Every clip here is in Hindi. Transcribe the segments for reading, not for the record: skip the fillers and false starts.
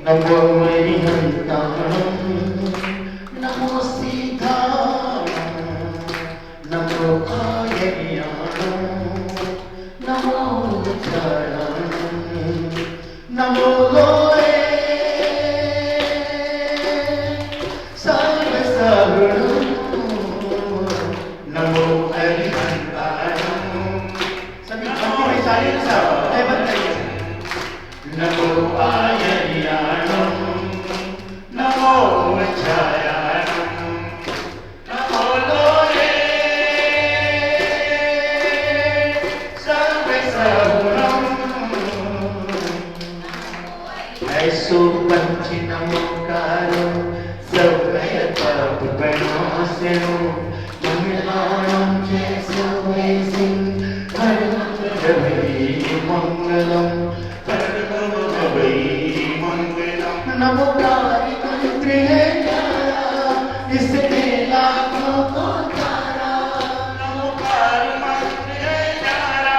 नमो अरिहन्ताणं नमो सीताणं नमो आयर्याणं नमो उच्चारणं नमो लोये सर्वसगुणं नमो अरिहन्ताणं सभी भक्ति में सारे नमो आयर्याणं नमो उच्चारणं नमो लोये सर्वसगुणं ऐसो पंच नमोकारो सवयतपणोऽस्यो मंगलानं जैसो वैसिं मंगलम् नमो कारी मंत्र है प्यारा इसने लाखों को तारा नमो कारी मंत्र है प्यारा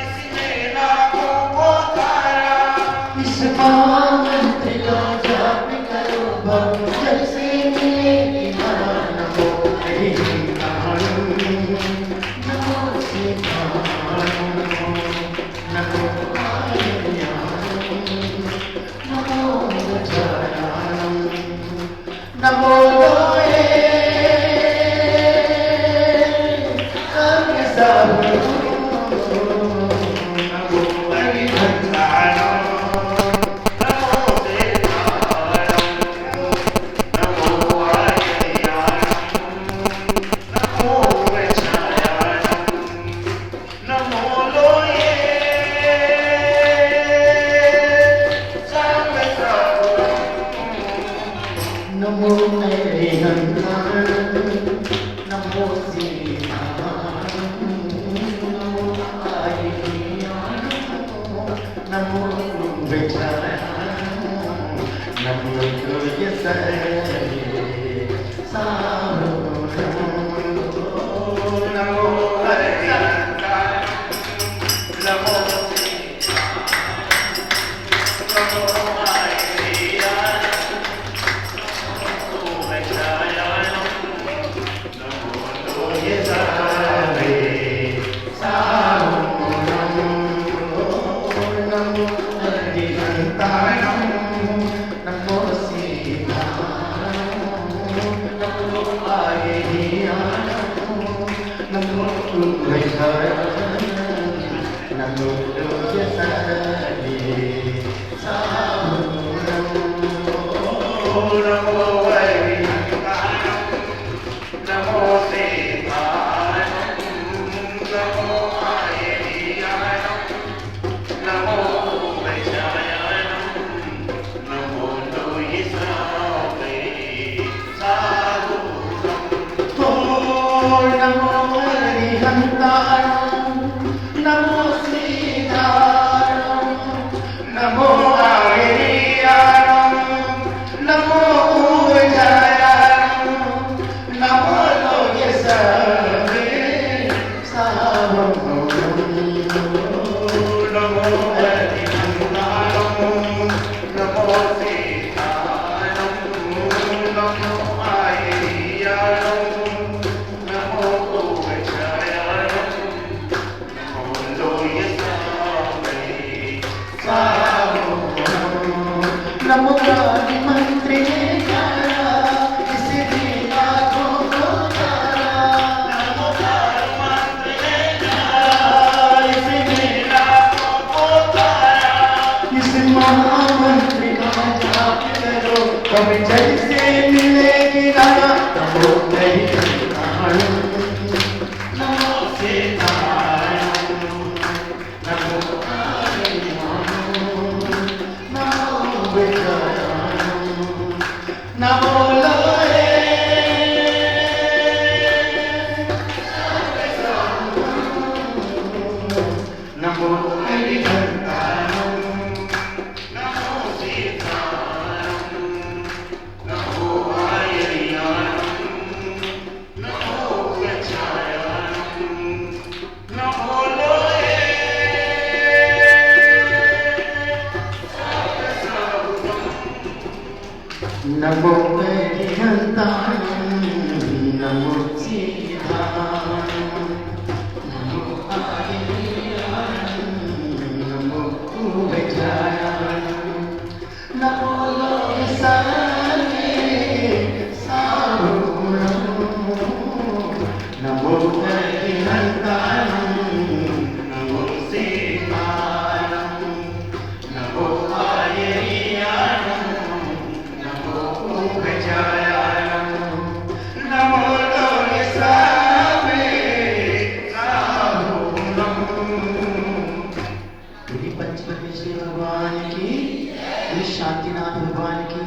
इसने लाखों को तारा इस महामंत्र का जाप करो भक्त से मिलेगी मां नमो अरिहन्ताणं नमो सीताणं नमो नमो लोये सर्वसगुणं नमो अरिहन्ताणं नमो सीताणं नमो आयर्याणं नमो उच्चारणं नमो लोये सर्वसगुणं नमो अरिहन्ताणं नमो सीताणं नमो आयर्याणं नमो उच्चारणं नमो लोये सर्वसगुणं नमो अरिहन्ताणं नमो नमो सीताणं नमो आयर्याणं नमो उच्चारणं नमो लोये सर्वसगुणं नमो अरिहन्ताणं नमो सीताणं नमो आयर्याणं नमो उच्चारणं नमो लोये सर्वसगुणं नमो अरिहन्ताणं नमो सीताणं नमो आयर्याणं नमो उच्चारणं नमो लोये सर्वसगुणं नमो अरिहन्ताणं नमो सीताणं नमो आयर्याणं नमो उच्चारणं नमो लोये सर्वसगुणं नमो कारी मंत्र है प्यारा इसने लाखों को तारा नमो कारी मंत्र है प्यारा इसने लाखों को तारा इस महामंत्र का जाप करो कब जैसे मिलेगी नाना नमो अरिहन्ताणं नमो सीताणं नमो आयर्याणं नमो उच्चारणं नमो लोये सर्वसगुणं नमो अरिहन्ताणं नमो सीताणं नमो आयर्याणं नमो उच्चारणं नमो लोये सर्वसगुणं नमो हरिहंताणं नमो सीताणं नमो आदित्याणं नमो उभयचरणं नमो लोकसारे सारूणं नमो हरिहंताणं नमो सीताणं नमो आदित्याणं नमो उभयचरणं नमो लोकसारे सारूणं। बोलिए पंचपरमेश्वर भगवान की, बोलिए शांतिनाथ भगवान की,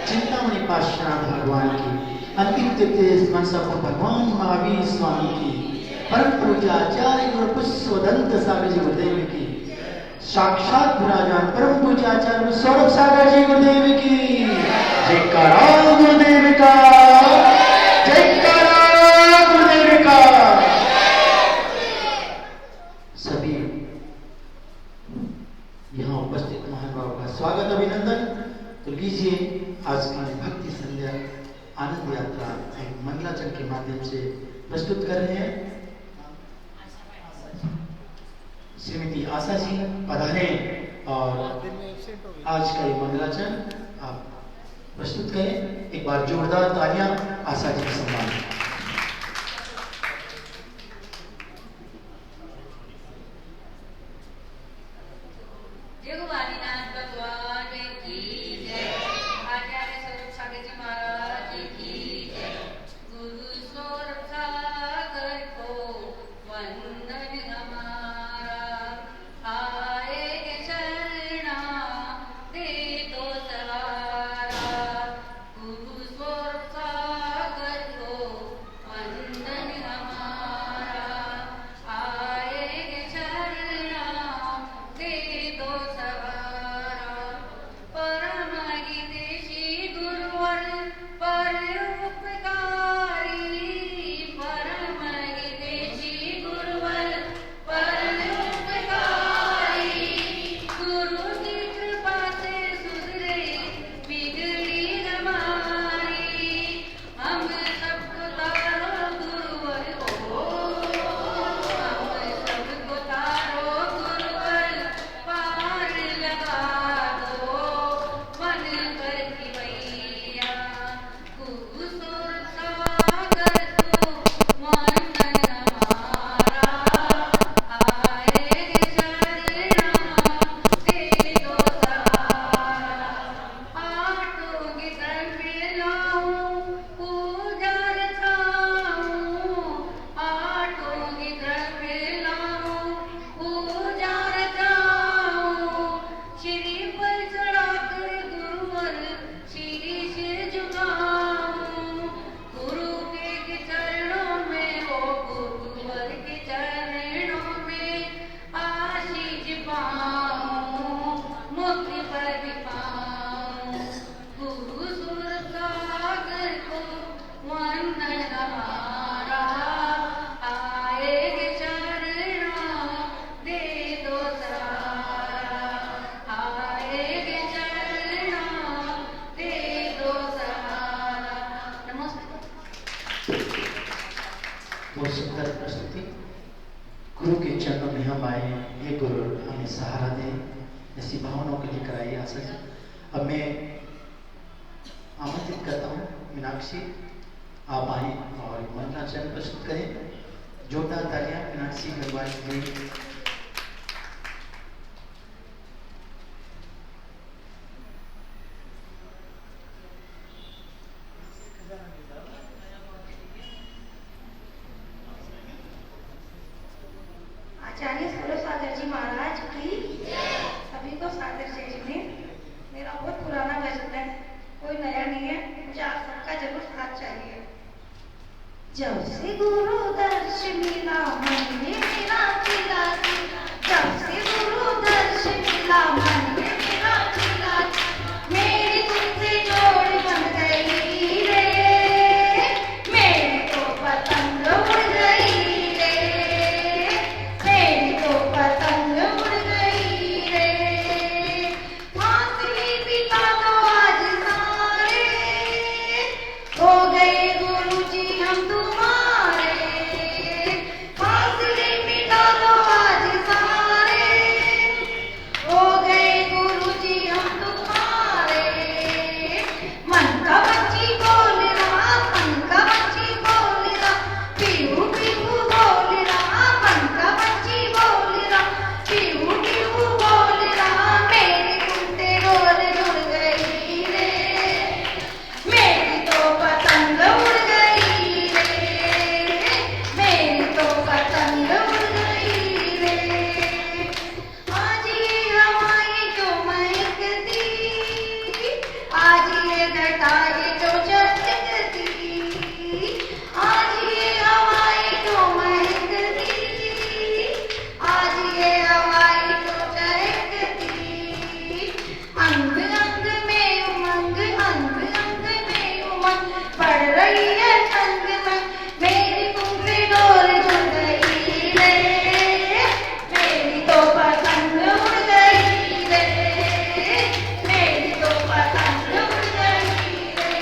चिंतामणि पार्श्वनाथ भगवान की, अंतिम तृतीय स्मरण सफल भगवान महावीर स्वामी की, परम पूजा आचार्य गुरु पुष्पदंत सागर जी गुरुदेव की, साक्षात विराजमान परम पूजा आचार्य गुरु सौरभ सागर जी गुरुदेव की जयकारा गुरुदेव का, जयकारा गुरुदेव का। सभी यहाँ उपस्थित महानुभाव का स्वागत अभिनंदन। तो लीजिए आज की भक्ति संध्या आनंद यात्रा एक मंगलाचरण के माध्यम से प्रस्तुत कर रहे हैं। श्रीमती आशा जी पधारें और आज का ये मंगलाचरण आप प्रस्तुत करें। एक बार जोरदार तालियां आशा जी के सम्मान में। जगवादीनाथ भगवान की जय, आचार्य स्वरूप सागर जी महाराज की जय। गुरु सौरभ सागर को वंदन हमारा, आए शरणा दे दो सहारा। गुरु सौरभ सागर को वंदन हमारा, आए शरणा दे दो सहारा। परम हितैषी गुरुवर परोपकारी, परम हितैषी गुरुवर परोपकारी। गुरु की कृपा से सुधरे बिगड़ी हमारी, हम सबको तारो गुरुवर हो, हम सबको तारो गुरुवर पार लगा दो मन भर की मैया। गुरु सौरभ सागर को वंदन हमारा, आए शरणा दे दो सहारा। आठों के दर पे लाऊं पूजा रचाऊं, आठों के दर पे लाऊं पूजा रचाऊं। श्री पर चढ़ाकर गुरुवर शीश झुकाऊं, गुरु के चरणों में हो, गुरुवर के चरणों में आशीष पाऊं, मुक्ति पद पाऊं। गुरु सौरभ सागर को वंदन हमारा, आए शरणा दे दो सहारा, आए शरणा दे दो सहारा। नमस्ते। बहुत सुंदर प्रस्तुति। गुरु के चरणों में हम आए, ये गुरु हमें सहारा दे, ऐसी भावनाओं को लेकर आई आशा जी। अब मैं आमंत्रित करता हूँ मीनाक्षी, आप आए और मंगलाचरण प्रस्तुत करें। जोरदार तालियां मीनाक्षी गंगवार के लिए। आचार्य सौरभ सागर जी महाराज की सभी को सादर जय जिन्हें। मेरा बहुत पुराना भजन है, कोई नया नहीं है, मुझे आप सबका जरूर साथ चाहिए। जब से गुरु दर्श मिला मन में मेरा खिला, जब से गुरु दर्श मिला मन में मेरा खिला, मेरी तुमसे जोड़ बन गई रे, मेरी तो पतंग उड़ गई रे, मेरी तो पतंग उड़ गई रे। फांसी बिता दो आज सारे, आज ये घटाए जो चमकती, आज ये हवाएं जो महकती, आज ये हवाएं जो चहकती, अंग अंग में उमंग, अंग अंग में उमंग बढ़ रही है संग संग, मेरी तुमसे डोर जुड़ गई रे, मेरी तो पतंग उड़ गई रे, मेरी तो पतंग उड़ गई रे।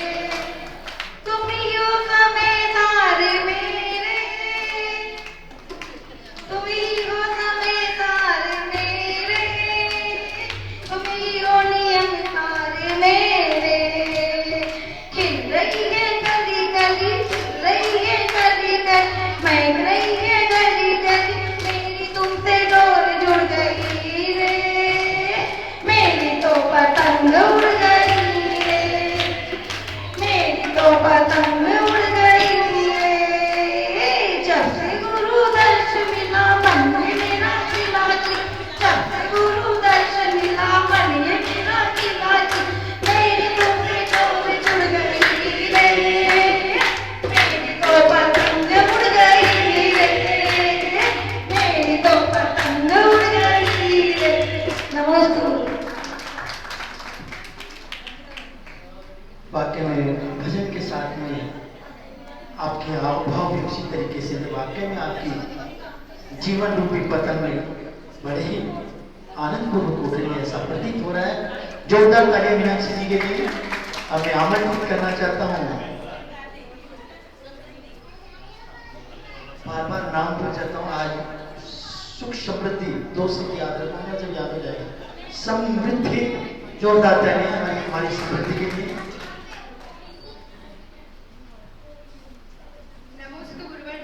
तुम ही हो समझदार मेरे, तुम ही हो समझदार मेरे, तुम ही हो नियमदार मेरे। खिल रही है गली गली, खिल रही है गली गली, महक रही है गली गली, मेरी तुमसे डोर जुड़ गई रे, मेरी तो पतंग उड़ गई रे, मेरी तो पतंग उड़ गई रे। जब से गुरु दर्शन मिला मन में मेरा खिला खिल, जब से गुरु दर्शन मिला मन में मेरा खिला खिल, मेरी तुमसे डोर जुड़ गई रे, मेरी तो पतंग उड़ गई रे, मेरी तो पतंग उड़ गई रे। नमस्ते। वाक्य में भजन के साथ में आपके हाव भाव भी उसी तरीके से वाक्य में आपकी जीवन रूपी पतन में बड़े ही आनंद पूर्वक उठ रही है, ऐसा प्रतीत हो रहा है। जोरदार तालियां मीनाक्षी जी के लिए। अब मैं आमंत्रित करना चाहता हूँ, बार बार नाम भूल जाता हूँ, आज सुख समृद्धि दो शब्द याद रखूंगा, जब याद हो जाएगा समृद्धि। जोरदार तालियां हमारी समृद्धि के लिए। नमस्ते गुरुवर,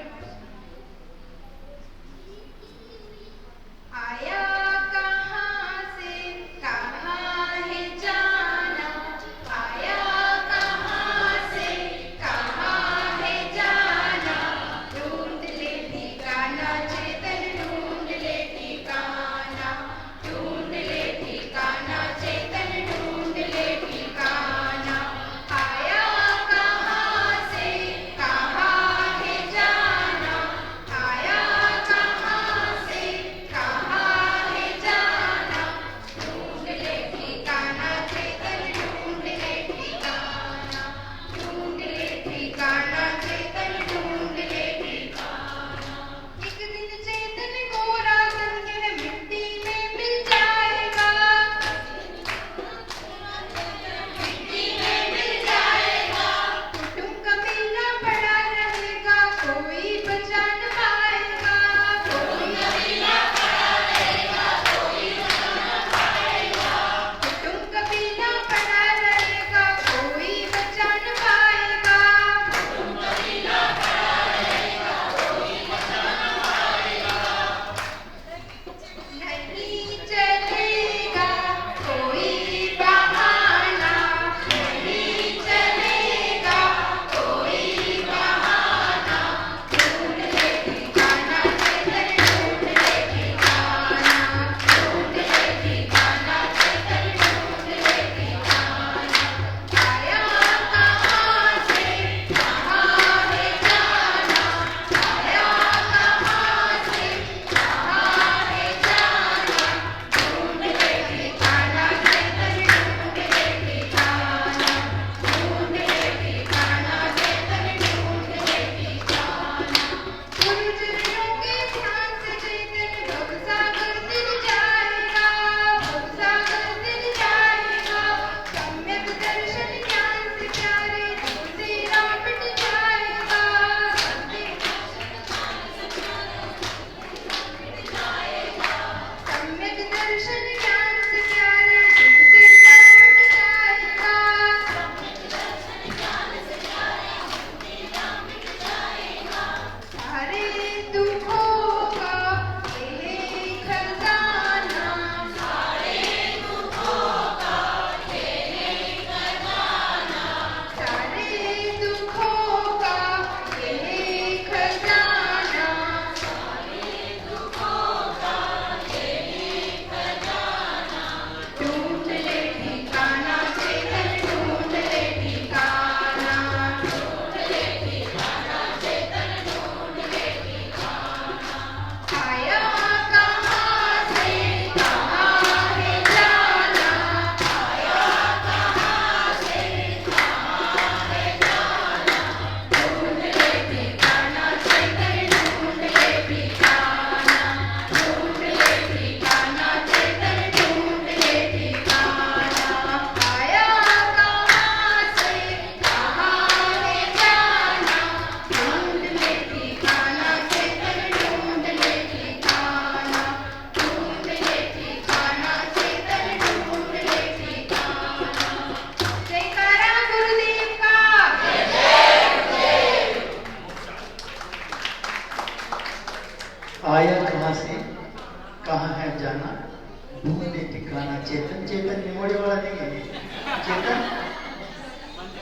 आया कहाँ से कहाँ है जाना, आया कहाँ से कहाँ है जाना, ढूंढ ले ठिकाना चेतन, ढूंढ ले ठिकाना, ढूंढ ले ठिकाना चेतन, ढूंढ ले ठिकाना।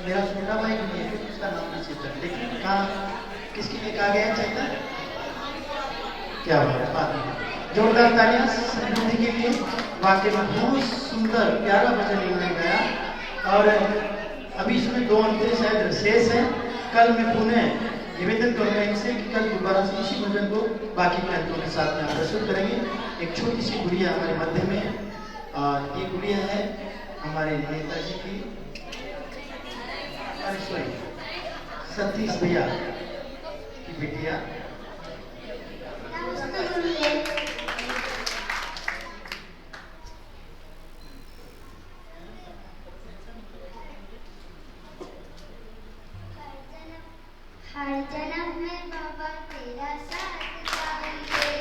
मेरा छोटा भाई नहीं है, उसका नाम नहीं चेतन, लेकिन कहाँ किसके लिए कहा गया है चेतन? क्या बात है, जोरदार तालियां समृद्धि के लिए। वाकई में बहुत सुंदर प्यारा भजन इन्होंने गाया। और अभी इसमें 2 अंक शायद शेष है। कल मैं पुनः निवेदन करूंगा इनसे कि कल दोबारा से इसी भजन को बाकी के अंकों के साथ में आप प्रस्तुत करेंगे। एक छोटी सी गुड़िया हमारे मध्य में, और ये गुड़िया है हमारे नेताजी की, सतीश भैया की बेटिया। हर जन्म में बाबा तेरा साथ चाहिए,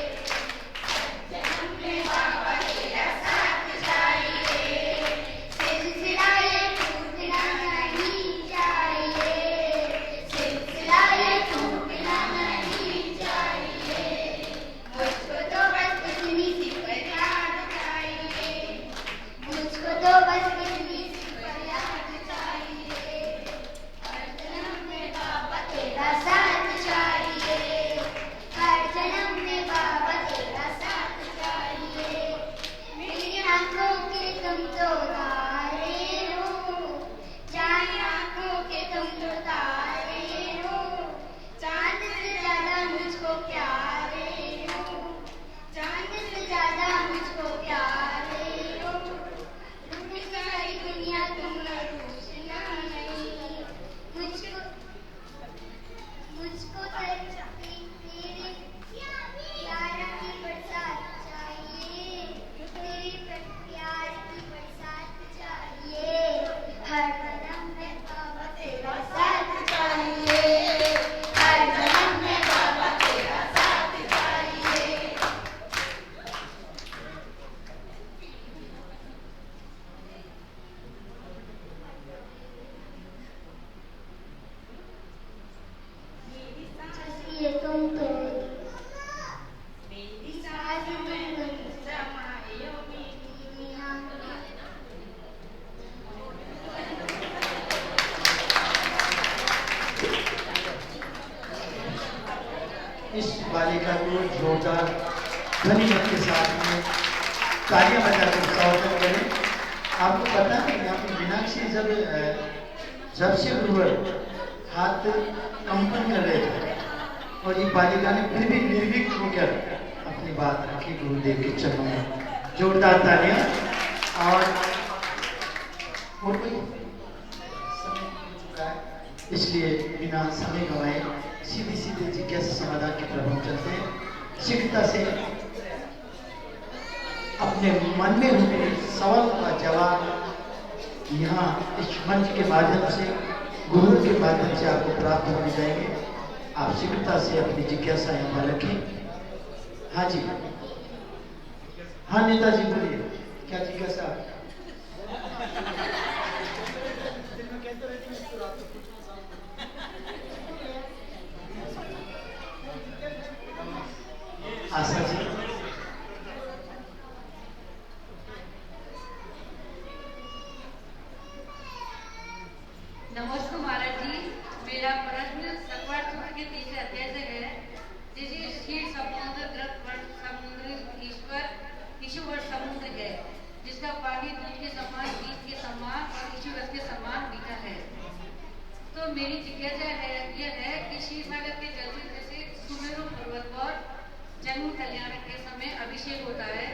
जन्म में बाबा तेरा साथ चाहिए, सिलसिला ये टूटना नहीं चाहिए, सिलसिला ये टूटना नहीं चाहिए, मुझको तो बस इतनी सी फरियाद चाहिए, मुझको तो बस इतनी सी फरियाद चाहिए, हर जन्म में बाबा तेरा साथ चाहिए, हर जन्म में बाबा तेरा साथ चाहिए, मेरी आंखों के तुम तो तारे हो, चाहे आंखों के तुम तो तारे हो, चांद से ज्यादा मुझको प्यारे हो, चांद से ज्यादा मुझको प्यारे हो, रूप सारी दुनिया तुम रोशना नहीं, मुझको तेरे प्यार की बरसात चाहिए, तेरे प्यार की बरसात चाहिए, हर जन्म में बाबा तेरा साथ चाहिए, हर जन्म में बाबा तेरा साथ चाहिए। ये तुम तो मेरी साथ में तुम समायो मेरी आँखें। इस बालिका को जोरदार ध्वनि के साथ में तालियां बजाकर स्वागत करें। आपको पता है यहाँ पे मीनाक्षी जब से गुरुवर हाथ कंपन कर रहे थे और ये बालिका ने फिर भी निर्भीक होकर अपनी बात रखी गुरुदेव के चरणों में। जोरदार तालियां। और कोई समय हो चुका है, इसलिए बिना समय गंवाए सीधे सीधे जिज्ञासा समाधान की तरफ हम चलते हैं। शीघ्रता से अपने मन में हुए सवाल का जवाब यहाँ इस मंच के माध्यम से, गुरु के माध्यम से आपको प्राप्त होने जाएंगे। आप शीघ्रता से अपनी जिज्ञासा यहाँ पर रखें। हाँ जी, हाँ नेताजी बोलिए, क्या जिज्ञासा? आशा जी, नमस्कार महाराज जी, मेरा प्रश्न सकवार सूत्र के 3 अध्याय से है। जैसे क्षीर समुद्र, द्रव समुद्र, ईश्वर समुद्र है, जिसका पानी दूध के समान, बीज के समान और ईश्वर के समान मीठा है। तो मेरी जिज्ञासा है यह है कि क्षीर सागर के जल से जैसे सुमेरु पर्वत पर जन्म कल्याण के समय अभिषेक होता है,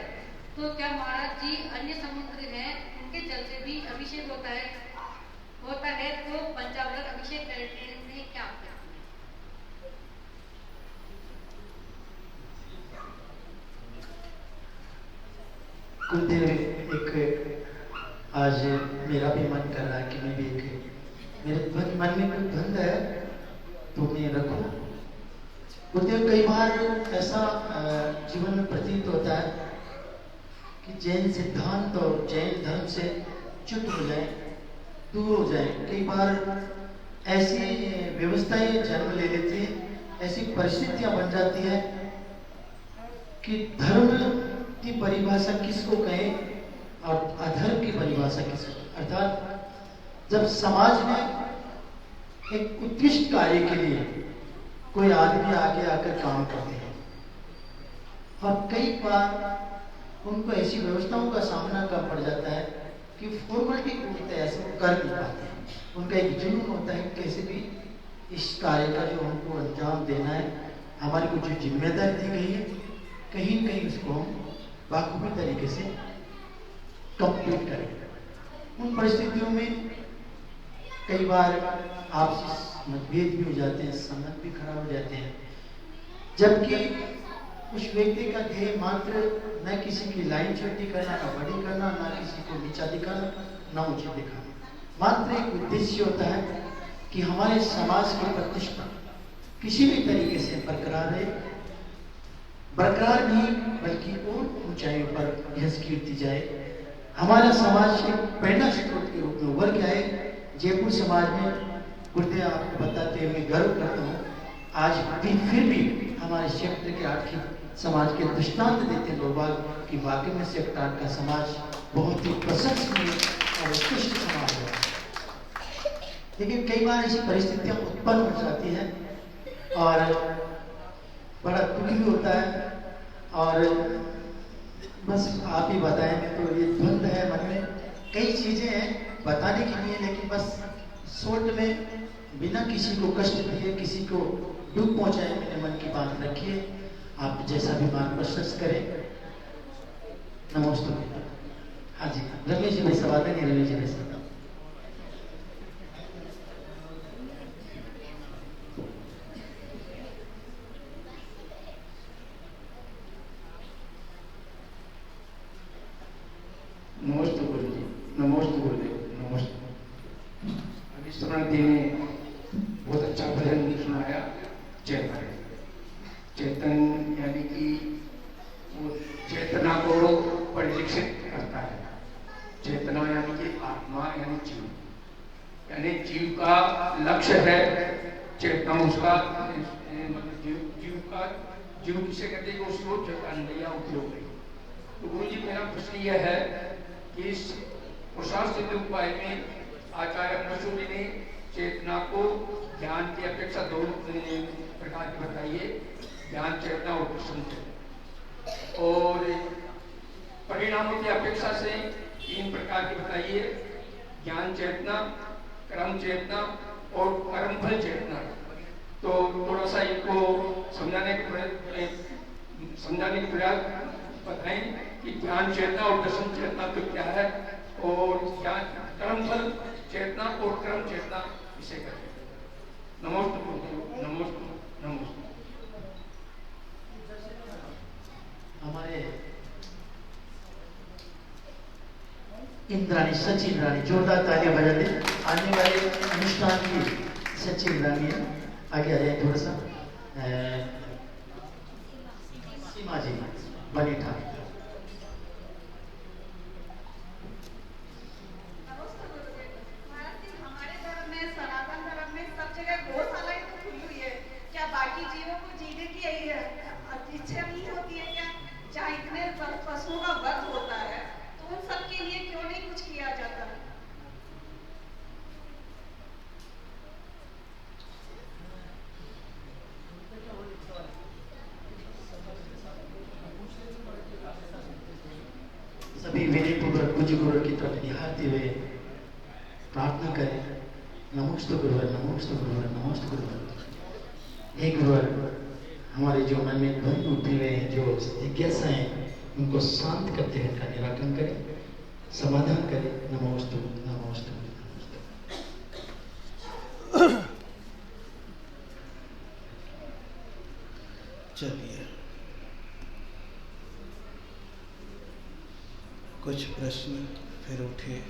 तो क्या महाराज जी अन्य समुद्र हैं उनके जल से भी अभिषेक होता है तो पंचामृत अभिषेक करने में क्या होता है? गुरुदेव, एक आज मेरा भी मन कर रहा है कि मैं भी मेरे मन में कोई धंध है तो मैं रखूं। गुरुदेव, कई बार ऐसा जीवन में प्रतीत होता है कि जैन सिद्धांत और जैन धर्म से च्युत हो जाए, दूर हो जाए। कई बार ऐसी व्यवस्थाएं जन्म ले लेती है, ऐसी परिस्थितियां बन जाती है कि धर्म की परिभाषा किसको कहे और अधर्म की परिभाषा किसको, अर्थात जब समाज में एक उत्कृष्ट कार्य के लिए कोई आदमी आगे आकर काम करते हैं और कई बार उनको ऐसी व्यवस्थाओं का सामना कर पड़ जाता है कि फॉर्मेलिटी पूरी तरह से वो कर नहीं पाते हैं। उनका एक जुनून होता है कैसे भी इस कार्य का जो हमको अंजाम देना है, हमारी को जो जिम्मेदारी दी गई है, कहीं न कहीं उसको हम बाखूबी तरीके से कंप्लीट करें। उन परिस्थितियों में कई बार आपसी मतभेद भी हो जाते हैं, संबंध भी खराब हो जाते हैं, जबकि उस व्यक्ति का ध्येय मात्र न किसी की लाइन छोटी करना, न बड़ी करना, न किसी को नीचा दिखाना, न ऊंचा दिखाना, मात्र एक उद्देश्य होता है कि हमारे समाज की प्रतिष्ठा किसी भी तरीके से बरकरार रहे, बरकरार नहीं बल्कि और ऊंचाइयों पर यश कीर्ति जाए। हमारा समाज एक प्रेरणा स्रोत के रूप में उभर के आए। जयपुर समाज में गुरुदेव आपको बताते हुए गर्व करता हूँ, आज भी फिर भी हमारे सेक्टर के आर्थिक समाज के दृष्टांत देते हैं लोग कि वाकई में सेक्टर 8 का समाज बहुत ही प्रशंसनीय और उत्कृष्ट समाज है। लेकिन कई बार ऐसी परिस्थितियां उत्पन्न हो जाती हैं और बड़ा दुख भी होता है, और बस आप ही बताएंगे तो ये द्वंद्व है मन में, कई चीजें हैं बताने के लिए, लेकिन बस शॉर्ट में बिना किसी को कष्ट दिए, किसी को दुख पहुंचाए, मेरे मन की बात रखिए। आप जैसा भी मार्गदर्शन करें। नमस्ते। हाँ जी, रमेश जी भाई सवाल नहीं, रमेश जी भाई सवाल। नमस्ते गुरु जी, नमस्ते गुरुदेव, नमस्ते। अभी स्मरण दी ने बहुत अच्छा भजन सुनाया, चेतन। चेतन यानी कि वो चेतना को परिलक्षित करता है। चेतना यानी कि आत्मा यानी जीव, यानी जीव का लक्ष्य है चेतना, उसका जीव किसे कहते हैं, उसको चेतन या उपयोग है। तो गुरु जी मेरा प्रश्न यह है कि इस पुरुषार्थ सिद्ध उपाय में आचार्य मसूरी ने चेतना को ज्ञान की अपेक्षा दो प्रकार की बताइए, ज्ञान चेतना और प्रसन्न चेतना, और परिणामों की अपेक्षा से 3 प्रकार की बताइए, ज्ञान चेतना, कर्म चेतना और कर्मफल चेतना। तो थोड़ा सा इनको समझाने के प्रयास बताएं कि ज्ञान चेतना और दर्शन चेतना तो क्या है, और ज्ञान कर्मफल चेतना और कर्म चेतना इसे कहते हैं। नमस्ते नमस्ते नमस्ते। हमारे इंद्राणी, सची इंद्राणी, जोरदार तालियां बजा दें। आने वाले अनुष्ठान की सची इंद्राणी है, आगे आ जाए थोड़ा सा। सीमा जी बनीठा। हमारे धर्म में, सनातन धर्म में सब जगह गौशाला ही तो खुली हुई है, क्या बाकी जीवों को जीने की यही इच्छा नहीं होती है क्या? जहाँ इतने पशुओं का वध होता है तो उन सब के लिए क्यों नहीं कुछ किया जाता? सभी विनयपूर्वक पूज्य गुरु की तरफ निहारते हुए प्रार्थना करें। नमोस्तु गुरुवर, नमोस्तु गुरुवर, नमोस्तु गुरुवर। हे गुरुवर, हमारे जो मन में द्वंद्व उठे हुए हैं, जो जिज्ञासा है, उनको शांत करते हुए इनका निराकरण करें, समाधान करें। नमोस्तु नमोस्तु नमोस्तु। चलिए, कुछ प्रश्न फिर उठे।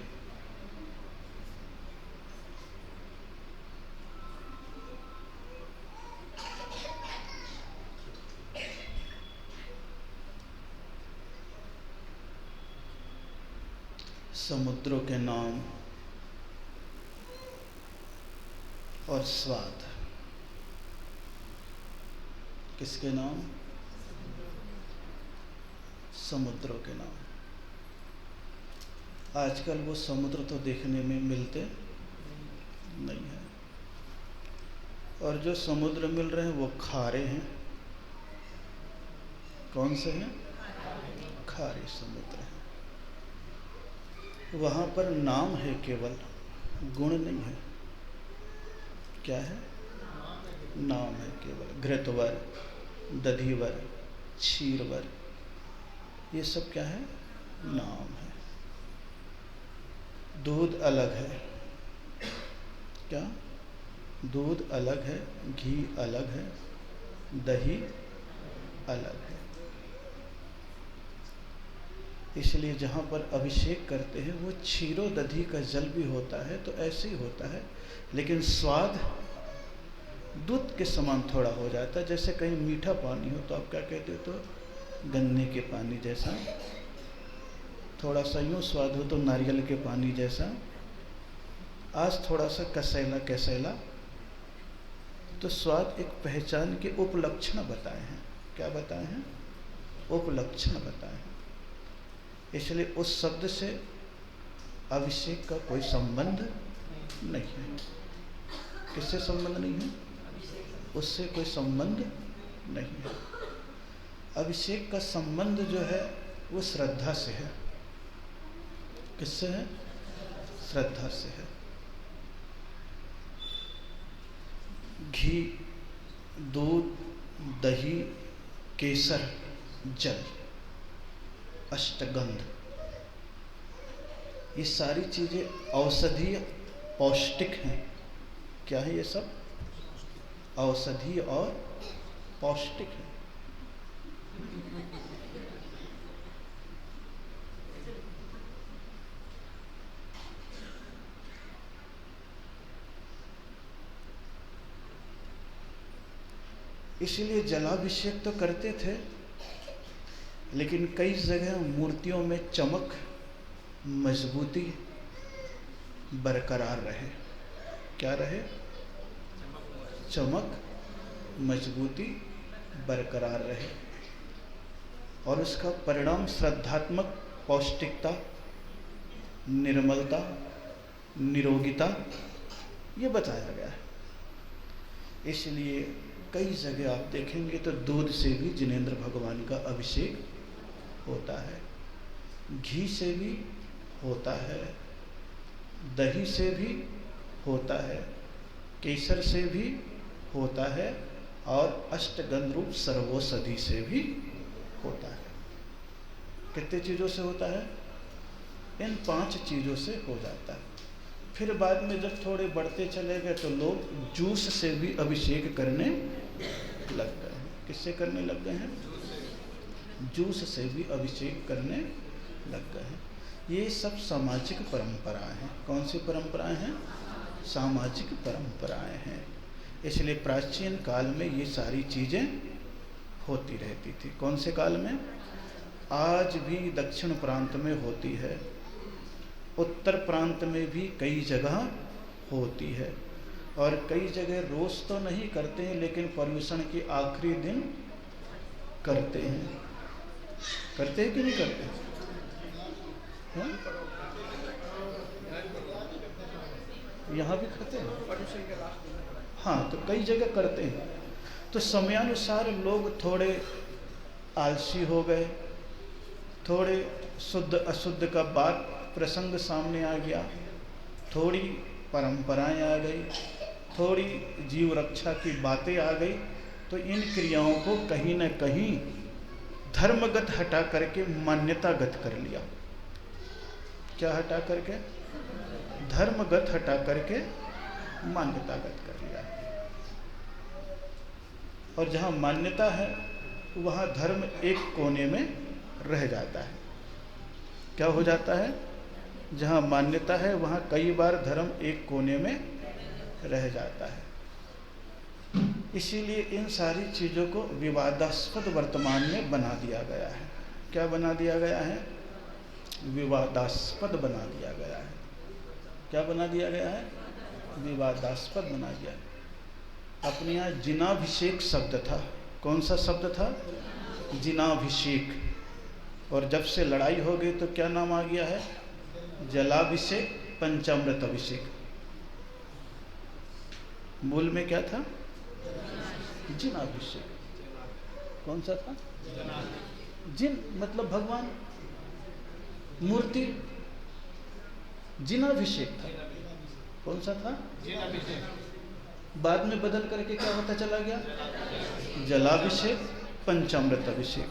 समुद्रों के नाम और स्वाद, किसके नाम? समुद्रों के नाम। आजकल वो समुद्र तो देखने में मिलते नहीं है। और जो समुद्र मिल रहे हैं वो खारे हैं। कौन से हैं? खारे समुद्र हैं। वहाँ पर नाम है केवल, गुण नहीं है। क्या है? नाम है केवल। घृतवर, दधिवर, क्षीरवर, ये सब क्या है? नाम है। दूध अलग है। क्या? दूध अलग है, घी अलग है, दही अलग है। इसलिए जहाँ पर अभिषेक करते हैं वो क्षीरो दधि का जल भी होता है तो ऐसे ही होता है, लेकिन स्वाद दूध के समान थोड़ा हो जाता है। जैसे कहीं मीठा पानी हो तो आप क्या कहते हो? तो गन्ने के पानी जैसा। थोड़ा सा यूँ स्वाद हो तो नारियल के पानी जैसा। आज थोड़ा सा कसैला कसैला। तो स्वाद एक पहचान के उपलक्षण बताए हैं। क्या बताए हैं? उपलक्षण बताए हैं। इसलिए उस शब्द से अभिषेक का कोई संबंध नहीं है। किससे संबंध नहीं है? उससे कोई संबंध नहीं है। अभिषेक का संबंध जो है वो श्रद्धा से है। किससे है? श्रद्धा से है। घी, दूध, दही, केसर, जल, अष्टगंध, ये सारी चीजें औषधीय पौष्टिक हैं। क्या है ये सब? औषधीय और पौष्टिक है। इसलिए जलाभिषेक तो करते थे, लेकिन कई जगह मूर्तियों में चमक, मजबूती बरकरार रहे। क्या रहे? चमक, मजबूती बरकरार रहे। और उसका परिणाम श्रद्धात्मक पौष्टिकता, निर्मलता, निरोगिता, ये बताया गया है। इसलिए कई जगह आप देखेंगे तो दूध से भी जिनेंद्र भगवान का अभिषेक होता है, घी से भी होता है, दही से भी होता है, केसर से भी होता है, और अष्टगंध रूप सर्वौषधि से भी होता है। कितने चीज़ों से होता है? इन 5 चीज़ों से हो जाता है। फिर बाद में जब थोड़े बढ़ते चले गए तो लोग जूस से भी अभिषेक करने लग गए हैं। किससे करने लग गए हैं? जूस से भी अभिषेक करने लग गए हैं। ये सब सामाजिक परंपराएं हैं। कौन सी परंपराएं हैं? सामाजिक परंपराएं हैं। इसलिए प्राचीन काल में ये सारी चीज़ें होती रहती थी। कौन से काल में? आज भी दक्षिण प्रांत में होती है, उत्तर प्रांत में भी कई जगह होती है, और कई जगह रोज तो नहीं करते हैं, लेकिन पर्यूषण के आखिरी दिन करते हैं। करते हैं कि नहीं करते? हाँ? यहाँ भी करते हैं। हाँ, तो कई जगह करते हैं। तो समयानुसार लोग थोड़े आलसी हो गए, थोड़े शुद्ध अशुद्ध का बात प्रसंग सामने आ गया, थोड़ी परंपराएं आ गई, थोड़ी जीव रक्षा की बातें आ गई, तो इन क्रियाओं को कहीं न कहीं धर्मगत हटा करके मान्यतागत कर लिया। क्या हटा करके? धर्मगत हटा करके मान्यतागत कर लिया। और जहाँ मान्यता है वहाँ धर्म एक कोने में रह जाता है। क्या हो जाता है? जहाँ मान्यता है वहाँ कई बार धर्म एक कोने में रह जाता है। इसीलिए इन सारी चीज़ों को विवादास्पद वर्तमान में बना दिया गया है। क्या बना दिया गया है? विवादास्पद बना दिया गया है। क्या बना दिया गया है? विवादास्पद बना दिया। अपने यहाँ जिनाभिषेक शब्द था। कौन सा शब्द था? जिनाभिषेक। और जब से लड़ाई हो गई तो क्या नाम आ गया है? जलाभिषेक, पंचामृत अभिषेक। मूल में क्या था? जिनाभिषेक। कौन सा था? जिन मतलब भगवान, मूर्ति, जिनाभिषेक था। कौन सा था? बाद में बदल करके क्या होता चला गया? जलाभिषेक, पंचामृत अभिषेक।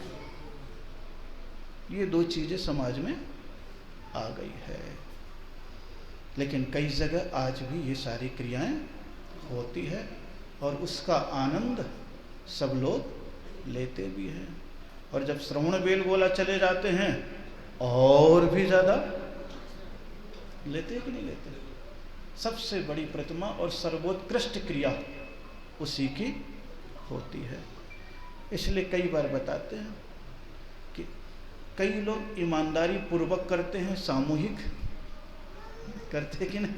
ये दो चीजें समाज में आ गई है, लेकिन कई जगह आज भी ये सारी क्रियाएं होती है और उसका आनंद सब लोग लेते भी हैं। और जब श्रवण बेलगोला चले जाते हैं और भी ज्यादा लेते हैं कि नहीं लेते? सबसे बड़ी प्रतिमा और सर्वोत्कृष्ट क्रिया उसी की होती है। इसलिए कई बार बताते हैं कि कई लोग ईमानदारी पूर्वक करते हैं, सामूहिक करते हैं कि नहीं?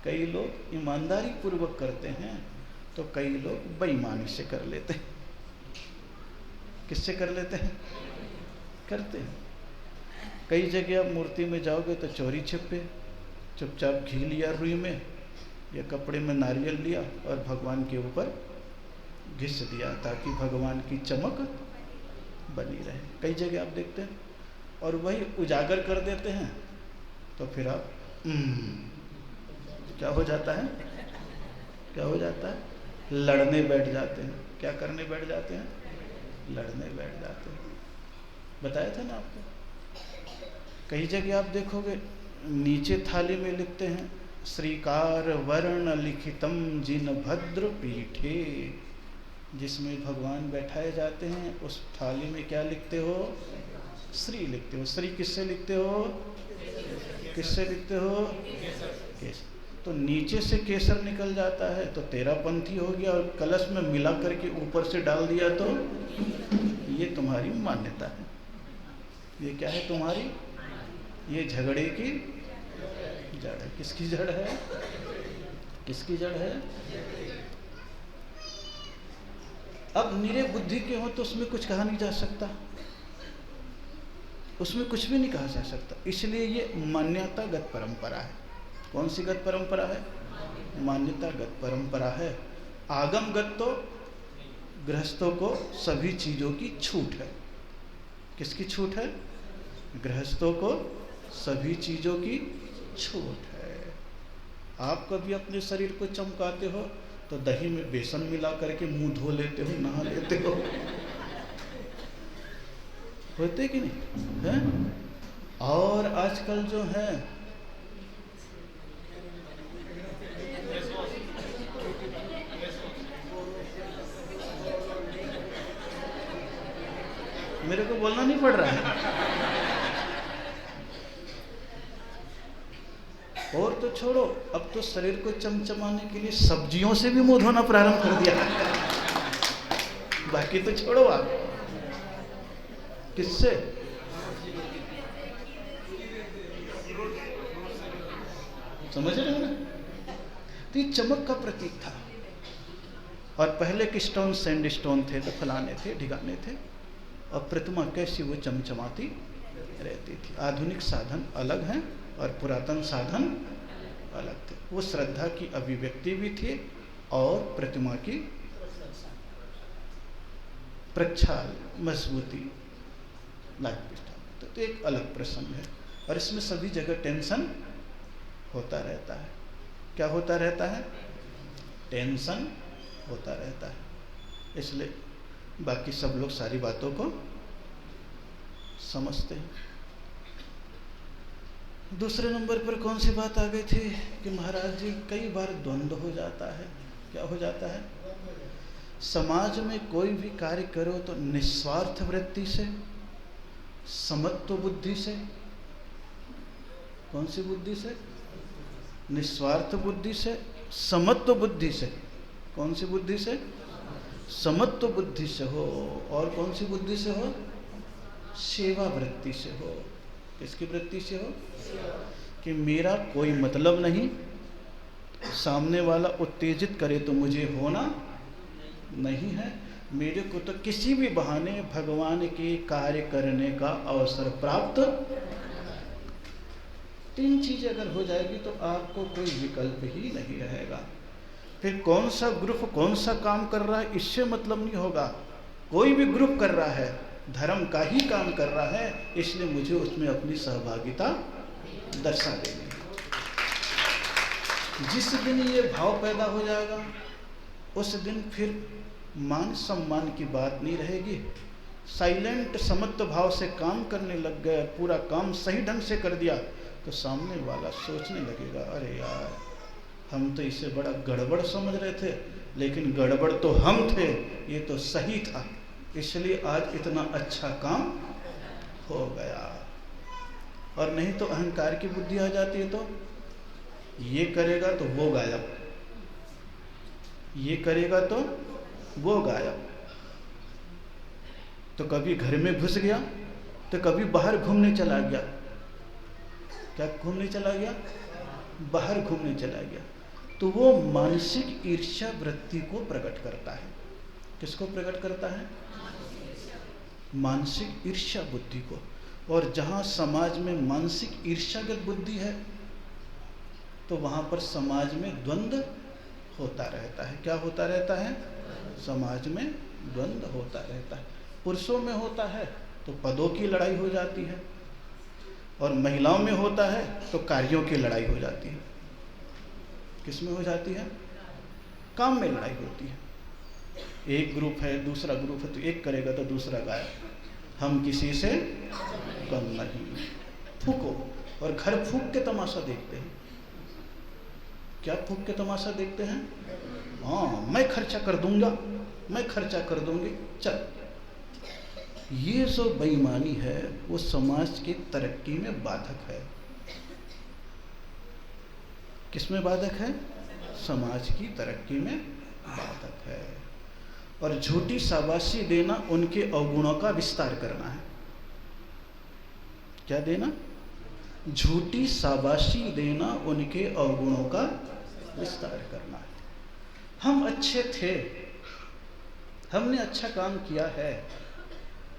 कई लोग ईमानदारी पूर्वक करते हैं तो कई लोग बेईमानी से कर लेते हैं। किससे कर लेते हैं? करते हैं। कई जगह आप मूर्ति में जाओगे तो चोरी छिपे, चुपचाप घी लिया रुई में या कपड़े में नारियल लिया और भगवान के ऊपर घिस दिया ताकि भगवान की चमक बनी रहे। कई जगह आप देखते हैं। और वही उजागर कर देते हैं तो फिर आप क्या हो जाता है? क्या हो जाता है? लड़ने बैठ जाते हैं। क्या करने बैठ जाते हैं? लड़ने बैठ जाते हैं। बताया था ना आपको। कई जगह आप देखोगे नीचे थाली में लिखते हैं श्रीकार वर्ण लिखितम जिन भद्र पीठे, जिसमें भगवान बैठाए जाते हैं उस थाली में क्या लिखते हो? श्री लिखते हो। श्री किससे लिखते हो? किससे लिखते हो? केसर। तो नीचे से केसर निकल जाता है तो तेरा पंथी हो गया, और कलश में मिला करके ऊपर से डाल दिया तो ये तुम्हारी मान्यता है। ये क्या है तुम्हारी? ये झगड़े की जड़ है। किसकी जड़ है? किसकी जड़ है? अब निरे बुद्धि के हो तो उसमें कुछ कहा नहीं जा सकता, उसमें कुछ भी नहीं कहा जा सकता। इसलिए ये मान्यतागत परंपरा है। कौन सी गत परंपरा है? मान्यतागत परंपरा है। आगमगत तो गृहस्थों को सभी चीजों की छूट है। किसकी छूट है? गृहस्थों को सभी चीजों की छूट है। आप कभी अपने शरीर को चमकाते हो तो दही में बेसन मिला करके मुंह धो लेते हो, नहा लेते हो, होते कि नहीं है? और आजकल जो है मेरे को बोलना नहीं पड़ रहा है। और तो छोड़ो, अब तो शरीर को चमचमाने के लिए सब्जियों से भी मुंह धोना प्रारंभ कर दिया। बाकी तो छोड़ो आप, किससे? समझ रहे हो ना? तो ये चमक का प्रतीक था। और पहले के स्टोन सैंड स्टोन थे तो फलाने थे, ढिगाने थे, और प्रतिमा कैसी वो चमचमाती रहती थी। आधुनिक साधन अलग हैं और पुरातन साधन अलग थे। वो श्रद्धा की अभिव्यक्ति भी थी और प्रतिमा की प्रक्षाल मजबूती लाइफ। तो एक अलग प्रसंग है और इसमें सभी जगह टेंशन होता रहता है। क्या होता रहता है? टेंशन होता रहता है। इसलिए बाकी सब लोग सारी बातों को समझते हैं। दूसरे नंबर पर कौन सी बात आ गई थी कि महाराज जी कई बार द्वंद्व हो जाता है। क्या हो जाता है? समाज में कोई भी कार्य करो तो निस्वार्थ वृत्ति से, समत्व बुद्धि से। कौन सी बुद्धि से? निस्वार्थ बुद्धि से, समत्व बुद्धि से। कौन सी बुद्धि से? समत्व बुद्धि से हो। और कौन सी बुद्धि से हो? सेवा वृत्ति से हो। किसकी वृत्ति से हो? कि मेरा कोई मतलब नहीं, सामने वाला उत्तेजित करे तो मुझे होना नहीं है, मेरे को तो किसी भी बहाने भगवान के कार्य करने का अवसर प्राप्त। तीन चीजें अगर हो जाएगी तो आपको कोई विकल्प ही नहीं रहेगा। फिर कौन सा ग्रुप कौन सा काम कर रहा है इससे मतलब नहीं होगा। कोई भी ग्रुप कर रहा है, धर्म का ही काम कर रहा है, इसलिए मुझे उसमें अपनी सहभागिता दर्शा देनी। जिस दिन ये भाव पैदा हो जाएगा उस दिन फिर मान सम्मान की बात नहीं रहेगी। साइलेंट समत्व भाव से काम करने लग गए, पूरा काम सही ढंग से कर दिया, तो सामने वाला सोचने लगेगा अरे यार हम तो इसे बड़ा गड़बड़ समझ रहे थे, लेकिन गड़बड़ तो हम थे, ये तो सही था, इसलिए आज इतना अच्छा काम हो गया। और नहीं तो अहंकार की बुद्धि आ जाती है, तो ये करेगा तो वो गायब, ये करेगा तो वो गायब। तो कभी घर में घुस गया तो कभी बाहर घूमने चला गया। क्या घूमने चला गया? बाहर घूमने चला गया। तो वो मानसिक ईर्ष्या वृत्ति को प्रकट करता है। किसको प्रकट करता है? मानसिक ईर्ष्या बुद्धि को। और जहाँ समाज में मानसिक ईर्ष्यागत बुद्धि है तो वहाँ पर समाज में द्वंद्व होता रहता है। क्या होता रहता है? समाज में द्वंद्व होता रहता है। पुरुषों में होता है तो पदों की लड़ाई हो जाती है, और महिलाओं में होता है तो कार्यों की लड़ाई हो जाती है। किस में हो जाती है? काम में लड़ाई होती है। एक ग्रुप है, दूसरा ग्रुप है, तो एक करेगा तो दूसरा गायब। हम किसी से कम नहीं। फूको, और घर फूक के तमाशा देखते हैं। क्या फूक के तमाशा देखते हैं? हाँ, मैं खर्चा कर दूंगा, मैं खर्चा कर दूंगी, चल। ये जो बेईमानी है वो समाज की तरक्की में बाधक है। किसमें बाधक है? समाज की तरक्की में बाधक है। और झूठी शाबाशी देना उनके अवगुणों का विस्तार करना है। क्या देना? झूठी शाबाशी देना उनके अवगुणों का विस्तार करना है। हम अच्छे थे, हमने अच्छा काम किया है,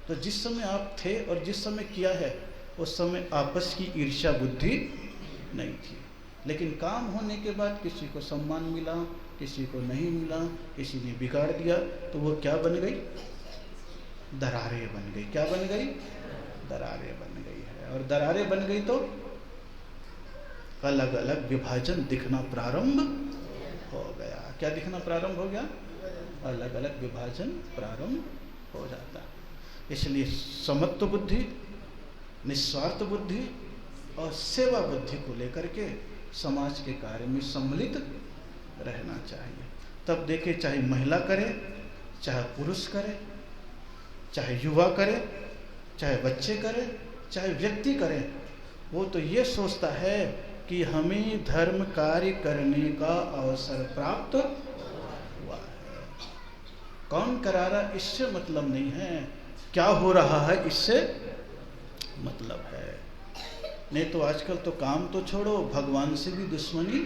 तो जिस समय आप थे और जिस समय किया है उस समय आपस की ईर्ष्या बुद्धि नहीं थी। लेकिन काम होने के बाद किसी को सम्मान मिला, किसी को नहीं मिला, किसी ने बिगाड़ दिया, तो वो क्या बन गई? दरारें बन गई। क्या बन गई? दरारें बन गई है। और दरारें बन गई तो अलग अलग विभाजन दिखना प्रारंभ हो गया। क्या दिखना प्रारंभ हो गया? अलग अलग विभाजन प्रारंभ हो जाता। इसलिए समत्व बुद्धि, निस्वार्थ बुद्धि और सेवा बुद्धि को लेकर के समाज के कार्य में सम्मिलित रहना चाहिए। तब देखे, चाहे महिला करे, चाहे पुरुष करे, चाहे युवा करे, चाहे बच्चे करे, चाहे व्यक्ति करे, वो तो ये सोचता है कि हमें धर्म कार्य करने का अवसर प्राप्त हुआ है। कौन करा रहा इससे मतलब नहीं है, क्या हो रहा है इससे मतलब है। नहीं तो आजकल तो काम तो छोड़ो, भगवान से भी दुश्मनी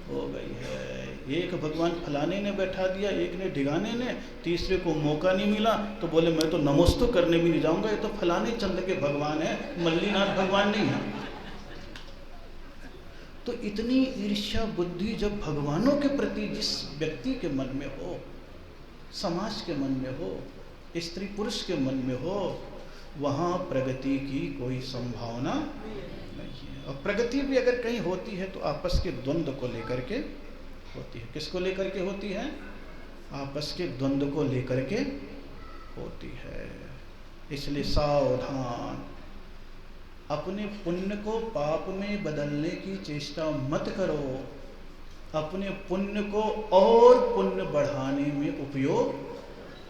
हो गई है। एक भगवान फलाने ने बैठा दिया, एक ने ढिगाने ने, तीसरे को मौका नहीं मिला तो बोले मैं तो नमोस्तु करने भी नहीं जाऊंगा, ये तो फलाने चंद के भगवान है, मल्लीनाथ भगवान नहीं है। तो इतनी ईर्ष्या बुद्धि जब भगवानों के प्रति जिस व्यक्ति के मन में हो, समाज के मन में हो, स्त्री पुरुष के मन में हो, वहाँ प्रगति की कोई संभावना नहीं है। और प्रगति भी अगर कहीं होती है तो आपस के द्वंद्व को लेकर के होती है। किसको लेकर के होती है? आपस के द्वंद्व को लेकर के होती है। इसलिए सावधान, अपने पुण्य को पाप में बदलने की चेष्टा मत करो। अपने पुण्य को और पुण्य बढ़ाने में उपयोग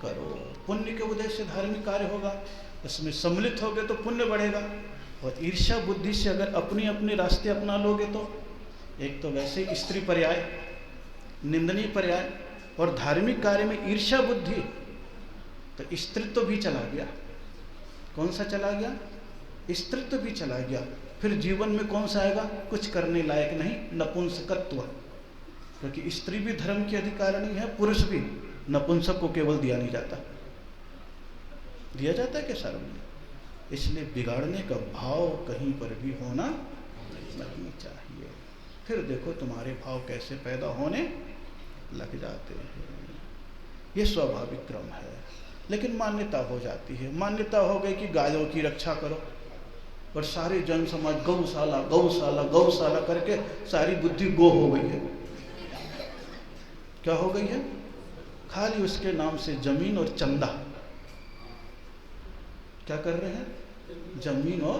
करो। पुण्य के उदय से धार्मिक कार्य होगा, उसमें सम्मिलित होगे तो पुण्य बढ़ेगा। और ईर्ष्या बुद्धि से अगर अपने अपने रास्ते अपना लोगे तो एक तो वैसे ही स्त्री पर्याय, निंदनीय पर्याय, और धार्मिक कार्य में ईर्ष्या बुद्धि, तो स्त्रीत्व भी चला गया। कौन सा चला गया? स्त्रीत्व भी चला गया। फिर जीवन में कौन सा आएगा? कुछ करने लायक नहीं, नपुंसकत्व। क्योंकि स्त्री भी धर्म की अधिकारिणी है, पुरुष भी। नपुंसक को केवल दिया नहीं जाता, दिया जाता है क्या सार्वजनिक? इसलिए बिगाड़ने का भाव कहीं पर भी होना नहीं चाहिए। फिर देखो तुम्हारे भाव कैसे पैदा होने लग जाते हैं। ये स्वाभाविक क्रम है, लेकिन मान्यता हो जाती है। मान्यता हो गई कि गायों की रक्षा करो, और सारे जन समाज गौशाला गौशाला गौशाला करके सारी बुद्धि गो हो गई है। क्या हो गई है? खाली उसके नाम से जमीन और चंदा। क्या कर रहे हैं? जमीन और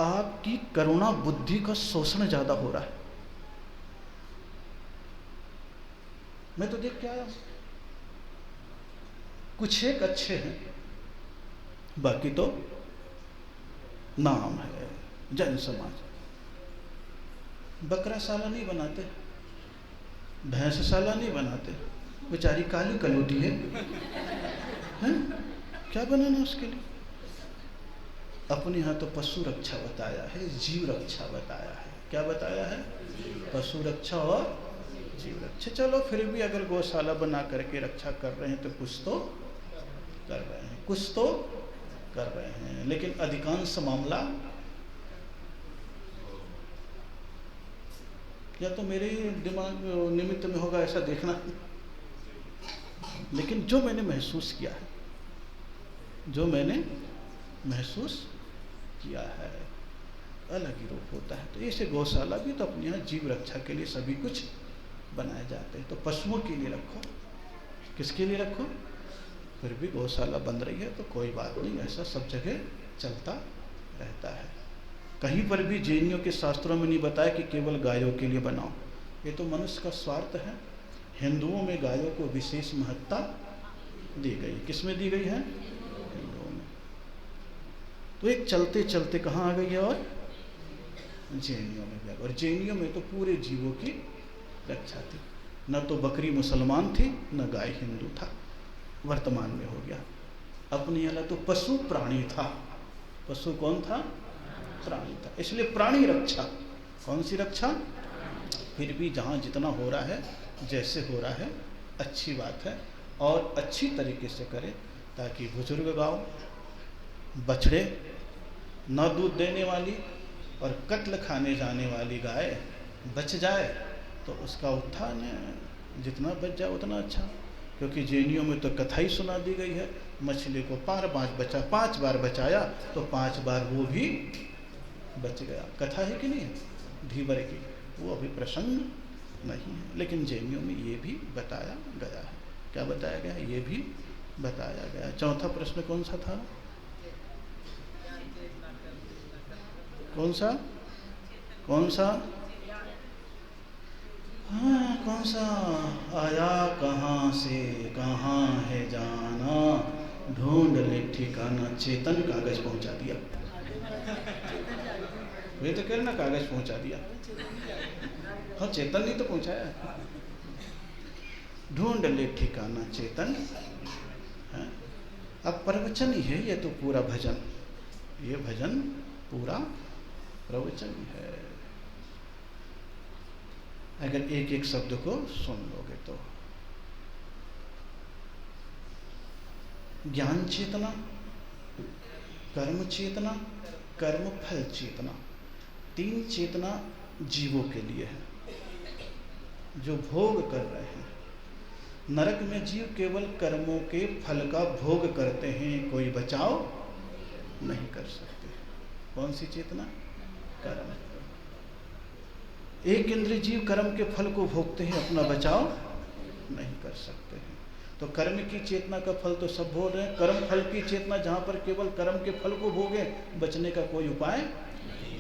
आपकी करुणा बुद्धि का शोषण ज्यादा हो रहा है। मैं तो देख के आया, कुछ एक अच्छे हैं, बाकी तो नाम है जन समाज। बकराशाला नहीं बनाते, भैंसशाला नहीं बनाते, बेचारी काली कलूटी है, हैं? क्या बनाना उसके लिए? अपने यहाँ तो पशु रक्षा बताया है, जीव रक्षा बताया है। क्या बताया है? पशु रक्षा और जीव रक्षा। चलो फिर भी अगर गौशाला बना करके रक्षा कर रहे हैं तो कुछ तो कर रहे हैं, कुछ तो कर रहे हैं। लेकिन अधिकांश मामला या तो मेरे ही दिमाग निमित्त में होगा, ऐसा देखना। लेकिन जो मैंने महसूस किया है, जो मैंने महसूस किया है, अलग ही रूप होता है। तो ऐसे गौशाला भी तो अपने यहाँ जीव रक्षा के लिए सभी कुछ बनाए जाते हैं। तो पशुओं के लिए रखो, किसके लिए रखो? फिर भी गौशाला बन रही है तो कोई बात नहीं, ऐसा सब जगह चलता रहता है। कहीं पर भी जैनियों के शास्त्रों में नहीं बताया कि केवल गायों के लिए बनाओ, ये तो मनुष्य का स्वार्थ है। हिंदुओं में गायों को विशेष महत्ता दी गई। किसमें दी गई है? हिंदुओं में। तो एक चलते चलते कहाँ आ गई है? और जैनियों में भी। और जैनियों में तो पूरे जीवों की रक्षा थी, न तो बकरी मुसलमान थी न गाय हिंदू था। वर्तमान में हो गया। अपने यहाँ तो पशु प्राणी था। पशु कौन था? प्राणी था। इसलिए प्राणी रक्षा। कौन सी रक्षा? फिर भी जहाँ जितना हो रहा है, जैसे हो रहा है, अच्छी बात है, और अच्छी तरीके से करें, ताकि बुजुर्ग गाँव, बछड़े, न दूध देने वाली और कत्ल खाने जाने वाली गाय बच जाए, तो उसका उत्थान जितना बच जाए उतना अच्छा। क्योंकि जैनियों में तो कथा ही सुना दी गई है, मछली को 5 बार बचाया तो 5 बार वो भी बच गया। कथा है कि नहीं है? धीवर की, वो अभी प्रसंग नहीं है, लेकिन जैनियों में ये भी बताया गया है। क्या बताया गया है? ये भी बताया गया है। चौथा प्रश्न कौन सा था? कौन सा? कौन सा? हाँ, कौन सा? आया कहाँ से कहाँ है जाना, ढूंढ ले ठिकाना। चेतन कागज पहुंचा दिया। वे तो कह रहे ना, कागज पहुंचा दिया। हाँ, चेतन नहीं तो पहुंचाया। ढूंढ ले ठिकाना चेतन। अब प्रवचन ही है ये तो पूरा भजन। ये भजन पूरा प्रवचन है। अगर एक एक शब्द को सुन लोगे तो ज्ञान चेतना, कर्म चेतना, कर्म फल चेतना, 3 चेतना जीवों के लिए है जो भोग कर रहे हैं। नरक में जीव केवल कर्मों के फल का भोग करते हैं, कोई बचाव नहीं कर सकते। कौन सी चेतना? कर्म। एक इंद्रिय जीव कर्म के फल को भोगते हैं, अपना बचाव नहीं कर सकते हैं। तो कर्म की चेतना का फल तो सब भोग रहे हैं। कर्म फल की चेतना जहाँ पर केवल कर्म के फल को भोगे, बचने का कोई उपाय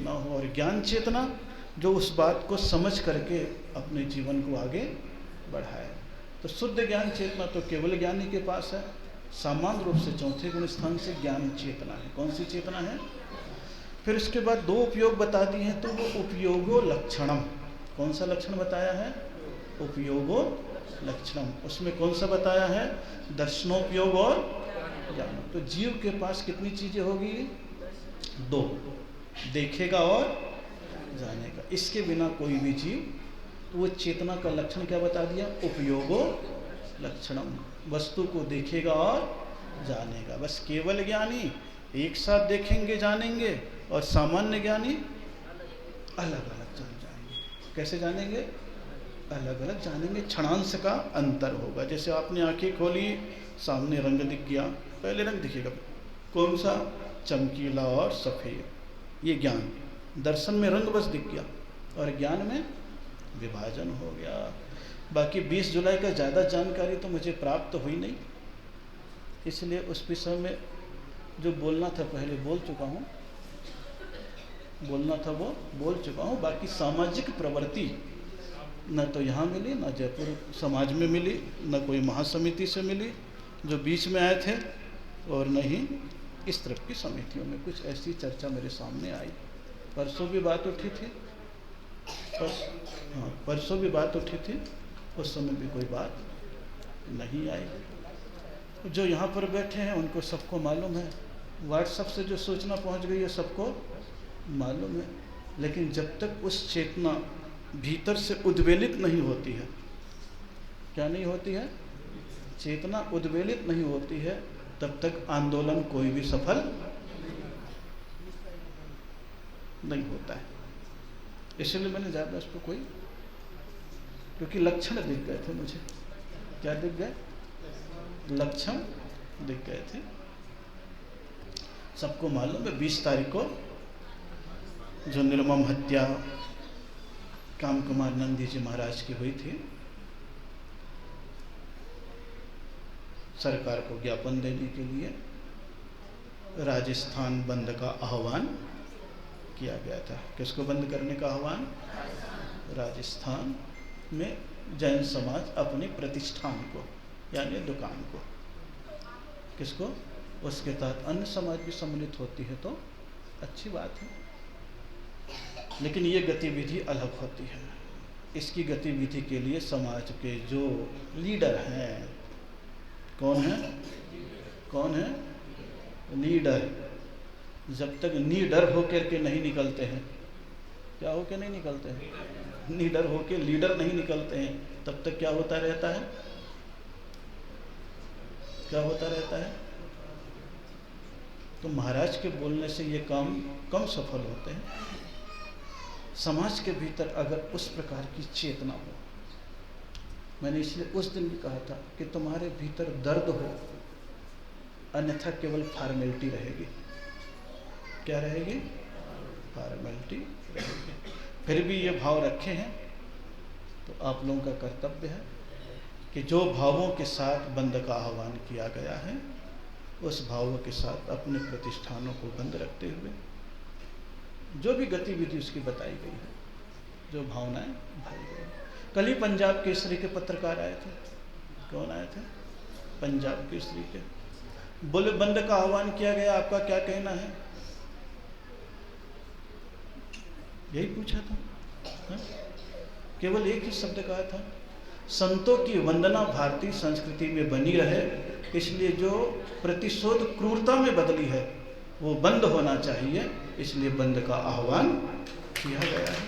न हो। और ज्ञान चेतना जो उस बात को समझ करके अपने जीवन को आगे बढ़ाए। तो शुद्ध ज्ञान चेतना तो केवल ज्ञानी के पास है। सामान्य रूप से चौथे गुण स्थान से ज्ञान चेतना है। कौन सी चेतना है? फिर इसके बाद 2 उपयोग बता दिए हैं, तो वो उपयोगो लक्षणम। कौन सा लक्षण बताया है? उपयोगो लक्षणम। उसमें कौन सा बताया है? दर्शनोपयोग और ज्ञान। तो जीव के पास कितनी चीजें होगी? 2, देखेगा और जानेगा। इसके बिना कोई भी जीव, तो वो चेतना का लक्षण क्या बता दिया? उपयोगो लक्षणम। वस्तु को देखेगा और जानेगा। बस केवल ज्ञानी एक साथ देखेंगे जानेंगे, और सामान्य ज्ञानी अलग अलग जान जाएंगे। कैसे जानेंगे? अलग अलग जानेंगे, क्षणांश का अंतर होगा। जैसे आपने आंखें खोली, सामने रंग दिख गया, पहले रंग दिखेगा कौन सा, चमकीला और सफ़ेद, ये ज्ञान। दर्शन में रंग बस दिख गया और ज्ञान में विभाजन हो गया। बाकी 20 जुलाई का ज़्यादा जानकारी तो मुझे प्राप्त हुई नहीं, इसलिए उस विषय में जो बोलना था पहले बोल चुका हूँ, बोलना था वो बोल चुका हूँ। बाकी सामाजिक प्रवृत्ति न तो यहाँ मिली, न जयपुर समाज में मिली, न कोई महासमिति से मिली जो बीच में आए थे, और न ही इस तरफ की समितियों में कुछ ऐसी चर्चा मेरे सामने आई। परसों भी बात उठी थी, परसों भी बात उठी थी, उस समय भी कोई बात नहीं आई। जो यहाँ पर बैठे हैं उनको सबको मालूम है, व्हाट्सएप से जो सूचना पहुँच गई है सबको मालूम है। लेकिन जब तक उस चेतना भीतर से उद्वेलित नहीं होती है, क्या नहीं होती है, चेतना उद्वेलित नहीं होती है, तब तक आंदोलन कोई भी सफल नहीं होता है। इसलिए मैंने ज़्यादा इस पर कोई, क्योंकि लक्षण दिख गए थे मुझे, क्या दिख गए, लक्षण दिख गए थे। सबको मालूम है 20 तारीख को जो निर्मम हत्या काम कुमार नंदी जी महाराज की हुई थी, सरकार को ज्ञापन देने के लिए राजस्थान बंद का आह्वान किया गया था। किसको बंद करने का आह्वान, राजस्थान में जैन समाज अपने प्रतिष्ठान को यानी दुकान को, किसको, उसके तहत अन्य समाज भी सम्मिलित होती है तो अच्छी बात है, लेकिन ये गतिविधि अलग होती है। इसकी गतिविधि के लिए समाज के जो लीडर हैं, कौन है, कौन है, लीडर, जब तक नीडर होकर के नहीं निकलते हैं, क्या होकर नहीं निकलते हैं, नीडर होकर लीडर नहीं निकलते हैं, तब तक क्या होता रहता है, क्या होता रहता है। तो महाराज के बोलने से ये काम कम सफल होते हैं। समाज के भीतर अगर उस प्रकार की चेतना हो, मैंने इसलिए उस दिन भी कहा था कि तुम्हारे भीतर दर्द हो, अन्यथा केवल फॉर्मेलिटी रहेगी। क्या रहेगी, फॉर्मेलिटी रहेगी। फिर भी ये भाव रखे हैं तो आप लोगों का कर्तव्य है कि जो भावों के साथ बंद का आह्वान किया गया है, उस भावों के साथ अपने प्रतिष्ठानों को बंद रखते हुए जो भी गतिविधि उसकी बताई गई है, जो भावनाएं भाई गई। कल ही पंजाब केसरी के पत्रकार आए थे, कौन आए थे, पंजाब केसरी के, बोले बंद का आह्वान किया गया, आपका क्या कहना है, यही पूछा था। हा? केवल एक ही शब्द कहा था, संतों की वंदना भारतीय संस्कृति में बनी रहे, इसलिए जो प्रतिशोध क्रूरता में बदली है वो बंद होना चाहिए, इसलिए बंद का आह्वान किया गया है।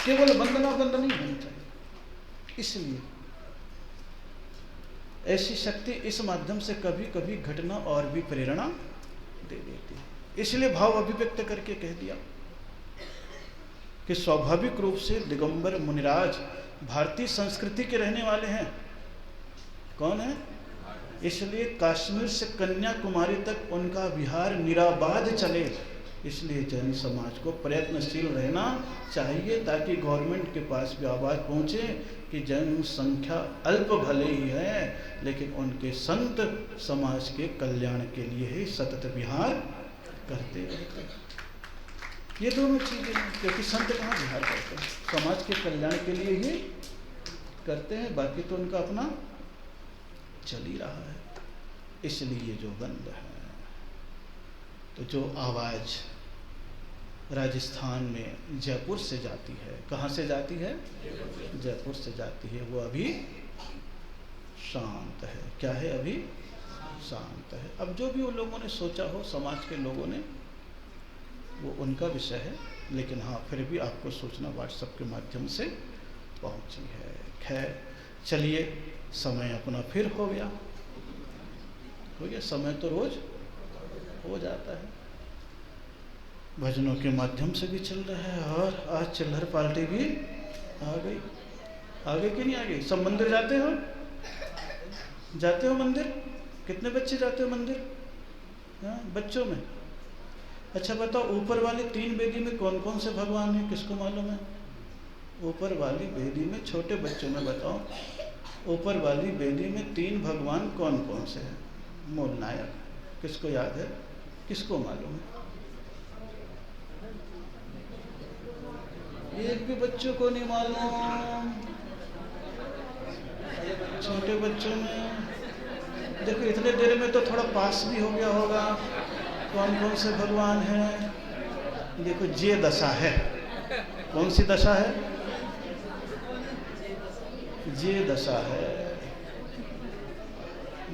केवल वंदना बंद नहीं होनी चाहिए। इसलिए ऐसी शक्ति इस माध्यम से कभी कभी घटना और भी प्रेरणा दे देती है। इसलिए भाव अभिव्यक्त करके कह दिया कि स्वाभाविक रूप से दिगंबर मुनिराज भारतीय संस्कृति के रहने वाले हैं। कौन है, इसलिए कश्मीर से कन्याकुमारी तक उनका विहार निराबाध चले, इसलिए जैन समाज को प्रयत्नशील रहना चाहिए ताकि गवर्नमेंट के पास भी आवाज़ पहुँचे कि जैन संख्या अल्प भले ही है लेकिन उनके संत समाज के कल्याण के लिए ही सतत विहार करते रहते हैं। ये दोनों चीज़ें, क्योंकि संत कहाँ विहार करते हैं, समाज के कल्याण के लिए ही करते हैं, बाकी तो उनका अपना चल ही रहा है। इसलिए जो बंद है, तो जो आवाज़ राजस्थान में जयपुर से जाती है, कहाँ से जाती है, जयपुर से जाती है, वो अभी शांत है। क्या है, अभी शांत है। अब जो भी उन लोगों ने सोचा हो, समाज के लोगों ने, वो उनका विषय है, लेकिन हाँ फिर भी आपको सूचना व्हाट्सएप के माध्यम से पहुंची है। खैर चलिए, समय अपना फिर हो गया, समय तो रोज हो जाता है। भजनों के माध्यम से भी चल रहा है और आज चिल्लर पार्टी भी आ गई। आ गई कि नहीं आ गई? सब मंदिर जाते हो? जाते हो मंदिर? कितने बच्चे जाते हो मंदिर? हाँ, बच्चों में। अच्छा बताओ, ऊपर वाली 3 वेदी में कौन कौन से भगवान हैं, किसको मालूम है? ऊपर वाली वेदी में, छोटे बच्चों में बताओ, ऊपर वाली वेदी में 3 भगवान कौन कौन से हैं? मूल नायक किसको याद है, किसको मालूम है? एक भी बच्चों को नहीं मालूम। छोटे बच्चों में देखो, इतने देर में तो थोड़ा पास भी हो गया होगा। कौन कौन से भगवान हैं? देखो, जे दशा है। कौन सी दशा है? जे दशा है।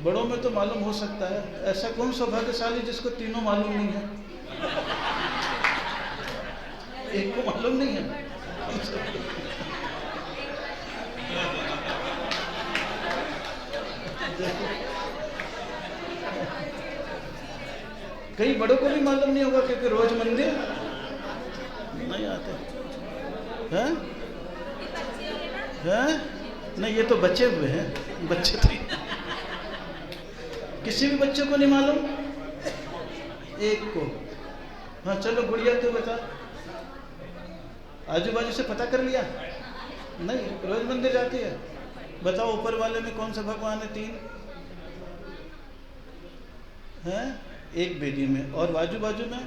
बड़ों में तो मालूम हो सकता है। ऐसा कौन सौभाग्यशाली जिसको तीनों मालूम नहीं है? एक को मालूम नहीं है। कई बड़ों को भी मालूम नहीं होगा क्योंकि रोज मंदिर नहीं आते हैं। हैं? नहीं, ये तो बच्चे हुए हैं, बच्चे तो किसी भी बच्चे को नहीं मालूम, एक को। हाँ चलो गुड़िया, तू बता, आजू बाजू से पता कर लिया? नहीं, रोज मंदिर जाती है। बताओ, ऊपर वाले में कौन सा भगवान है? 3 हैं, एक वेदी में, और बाजू बाजू में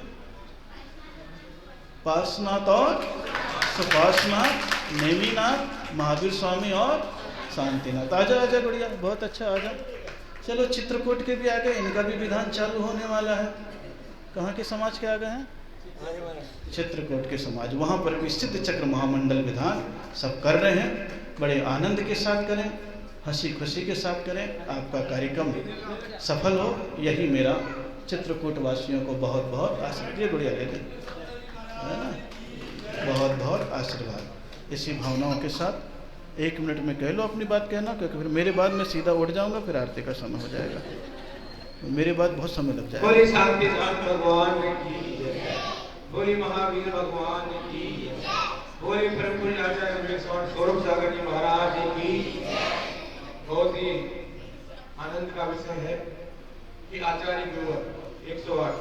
पार्श्वनाथ और सुपार्श्वनाथ, नेमिनाथ, महावीर स्वामी और शांतिनाथ। आजा आजा गुड़िया, बहुत अच्छा, आजा। चलो, चित्रकूट के भी आ गए, इनका भी विधान चालू होने वाला है। कहाँ के समाज के आ गए हैं? चित्रकूट के समाज। वहाँ पर भी सिद्ध चक्र महामंडल विधान सब कर रहे हैं। बड़े आनंद के साथ करें, हंसी खुशी के साथ करें, आपका कार्यक्रम सफल हो, यही मेरा चित्रकूट वासियों को बहुत बहुत आशीर्वाद। ये गुड़िया ले ले, है ना? बहुत बहुत आशीर्वाद। इसी भावनाओं के साथ 1 मिनट में कह लो अपनी बात कहना, क्योंकि फिर मेरे बाद में सीधा उठ जाऊंगा, फिर आरती का समय हो जाएगा, मेरे बाद बहुत समय लग जाएगा। बोले शांतिनाथ भगवान की जय, बोले महावीर भगवान की, बोले परम पूज्य आचार्य सौरभ सागर जी महाराज की। बहुत ही आनंद का विषय है कि आचार्य गुरुवर 108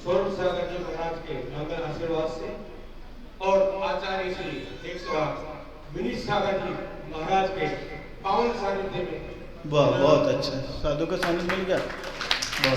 सौरभ सागर जी महाराज के मंगल आशीर्वाद से और आचार्य श्री 108 विनीत सागर जी महाराज के पावन सानिध्य में। वाह, बहुत अच्छा, साधु का सानिध्य मिल गया, बहुत